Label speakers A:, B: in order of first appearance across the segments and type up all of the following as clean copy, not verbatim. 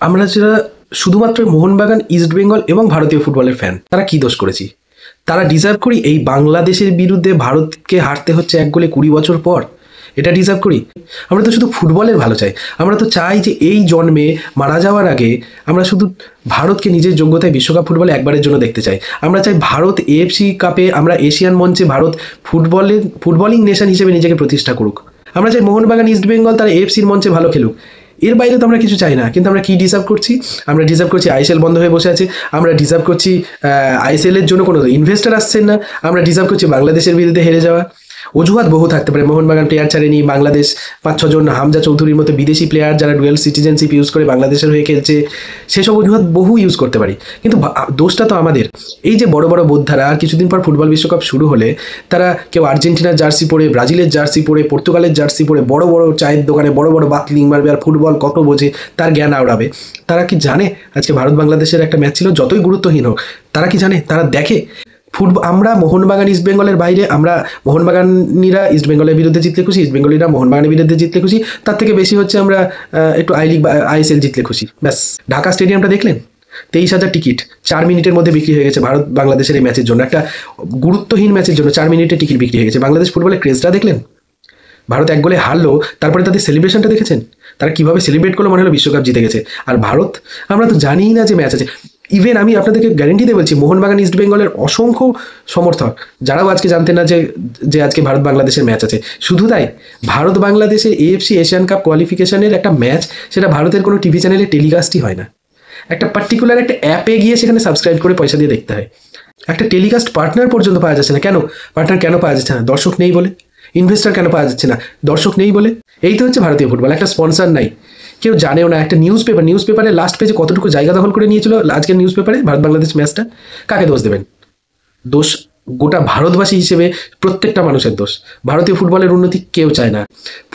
A: আমরা যারা শুধুমাত্র মোহনবাগান, ইস্টবেঙ্গল এবং ভারতীয় ফুটবলের ফ্যান, তারা কি দোষ করেছি? তারা ডিজার্ভ করি এই বাংলাদেশের বিরুদ্ধে ভারতকে হারতে হচ্ছে 1 গোলে 20 বছর পর? এটা ডিজার্ভ করি? আমরা তো শুধু ফুটবলের ভালো চাই। আমরা তো চাই যে এই জন্মে মারা যাওয়ার আগে আমরা শুধু ভারতকে নিজের যোগ্যতায় বিশ্বকাপ ফুটবলে একবারের জন্য দেখতে চাই। আমরা চাই ভারত এএফসি কাপে, আমরা এশিয়ান মঞ্চে ভারত ফুটবলিং নেশন হিসেবে নিজেকে প্রতিষ্ঠা করুক। আমরা চাই মোহনবাগান, ইস্টবেঙ্গল তারা এএফসির মঞ্চে ভালো খেলুক। এর বাইরে তো আমরা কিছু চাই না। কিন্তু আমরা কি ডিজার্ভ করছি? আমরা ডিজার্ভ করছি আইএসএল বন্ধ হয়ে বসে আছে। আমরা ডিজার্ভ করছি আইএসএলের জন্য কোনো ইনভেস্টার আসছেন না। আমরা ডিজার্ভ করছি বাংলাদেশের বিরুদ্ধে হেরে যাওয়া। অজুহাত বহু থাকতে পারে। মোহনবাগান প্লেয়ার ছাড়েনি, বাংলাদেশ 5-6 জন হামজা চৌধুরীর মতো বিদেশি প্লেয়ার যারা ডুয়েল সিটিজেনশিপ ইউজ করে বাংলাদেশের হয়ে খেলছে, সেসব অজুহাত বহু ইউজ করতে পারি। কিন্তু দোষটা তো আমাদের। এই যে বড় বড় বোদ্ধারা আর কিছুদিন পর ফুটবল বিশ্বকাপ শুরু হলে তারা কেউ আর্জেন্টিনার জার্সি পরে, ব্রাজিলের জার্সি পরে, পর্তুগালের জার্সি পরে বড় বড় চায়ের দোকানে বড় বড় বাতলিং মারবে আর ফুটবল কত বোঝে তার জ্ঞান আওড়াবে। তারা কি জানে আজকে ভারত বাংলাদেশের একটা ম্যাচ ছিল, যতই গুরুত্বহীন হোক, তারা কি জানে? তারা দেখে ফুটবল? আমরা মোহনবাগান ইস্টবেঙ্গলের বাইরে, আমরা মোহনবাগানিরা ইস্টবেঙ্গলের বিরুদ্ধে জিতলে খুশি, ইস্টবেঙ্গলিরা মোহনবাগানের বিরুদ্ধে জিতলে খুশি, তার থেকে বেশি হচ্ছে আমরা একটু আই লিগ বা আইএসএল জিতলে খুশি। ব্যাস। ঢাকা স্টেডিয়ামটা দেখলেন? 23,000 টিকিট 4 মিনিটের মধ্যে বিক্রি হয়ে গেছে ভারত বাংলাদেশের এই ম্যাচের জন্য। একটা গুরুত্বহীন ম্যাচের জন্য 4 মিনিটে টিকিট বিক্রি হয়ে গেছে। বাংলাদেশ ফুটবলের ক্রেজটা দেখলেন? ভারত 1 গোলে হারলো, তারপরে তাদের সেলিব্রেশনটা দেখেছেন? তারা কিভাবে সেলিব্রেট করলো, মনে হলো বিশ্বকাপ জিতে গেছে। আর ভারত, আমরা তো জানিই না যে ম্যাচ আছে। ইভেন আমি আপনাদেরকে গ্যারেন্টি দিয়ে বলছি, মোহনবাগান ইস্টবেঙ্গলের অসংখ্য সমর্থক যারাও আজকে জানতেন না যে আজকে ভারত বাংলাদেশের ম্যাচ আছে। শুধু তাই, ভারত বাংলাদেশের এএফসি এশিয়ান কাপ কোয়ালিফিকেশনের একটা ম্যাচ, সেটা ভারতের কোনো টিভি চ্যানেলে টেলিকাস্টই হয় না। একটা পার্টিকুলার একটা অ্যাপে গিয়ে সেখানে সাবস্ক্রাইব করে পয়সা দিয়ে দেখতে হয়। একটা টেলিকাস্ট পার্টনার পর্যন্ত পাওয়া যাচ্ছে না। কেন পার্টনার কেন পাওয়া যাচ্ছে না? দর্শক নেই বলে। ইনভেস্টার কেন পাওয়া যাচ্ছে না? দর্শক নেই বলে। এই তো হচ্ছে ভারতীয় ফুটবল। একটা স্পন্সর নাই, কেউ জানেও না। একটা নিউজ পেপারে লাস্ট পেজে কতটুকু জায়গা দখল করে নিয়েছিল আজকের নিউজ পেপারে ভারত বাংলাদেশ ম্যাচটা। কাকে দোষ দেবেন? দোষ গোটা ভারতবাসী হিসেবে প্রত্যেকটা মানুষের দোষ। ভারতীয় ফুটবলের উন্নতি কেউ চায় না।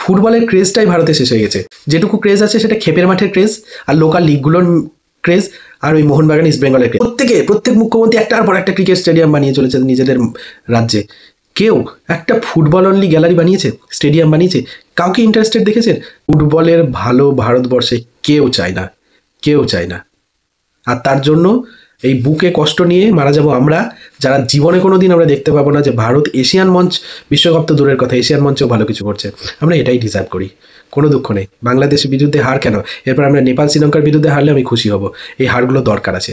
A: ফুটবলের ক্রেজটাই ভারতে শেষ হয়ে গেছে। যেটুকু ক্রেজ আছে সেটা ক্ষেপের মাঠের ক্রেজ আর লোকাল লিগগুলোর ক্রেজ আর ওই মোহনবাগান ইস্টবেঙ্গলের ক্রেজ। প্রত্যেক মুখ্যমন্ত্রী একটার পর একটা ক্রিকেট স্টেডিয়াম বানিয়ে চলেছে নিজেদের রাজ্যে। কেউ একটা ফুটবল অনলি গ্যালারি বানিয়েছে, স্টেডিয়াম বানিয়েছে? কাউকে ইন্টারেস্টেড দেখেছেন? ফুটবলের ভালো ভারতবর্ষে কেউ চায় না, কেউ চায় না। আর তার জন্য এই বুকে কষ্ট নিয়ে মারা যাব আমরা, যারা জীবনে কোনো দিন আমরা দেখতে পাবো না যে ভারত এশিয়ান মঞ্চ, বিশ্বকাপ তো দূরের কথা, এশিয়ান মঞ্চেও ভালো কিছু করছে। আমরা এটাই ডিজার্ভ করি। কোনো দুঃখ নেই। বাংলাদেশের বিরুদ্ধে হার কেন? এরপর আমরা নেপাল, শ্রীলঙ্কার বিরুদ্ধে হারলে আমি খুশি হব। এই হারগুলো দরকার আছে।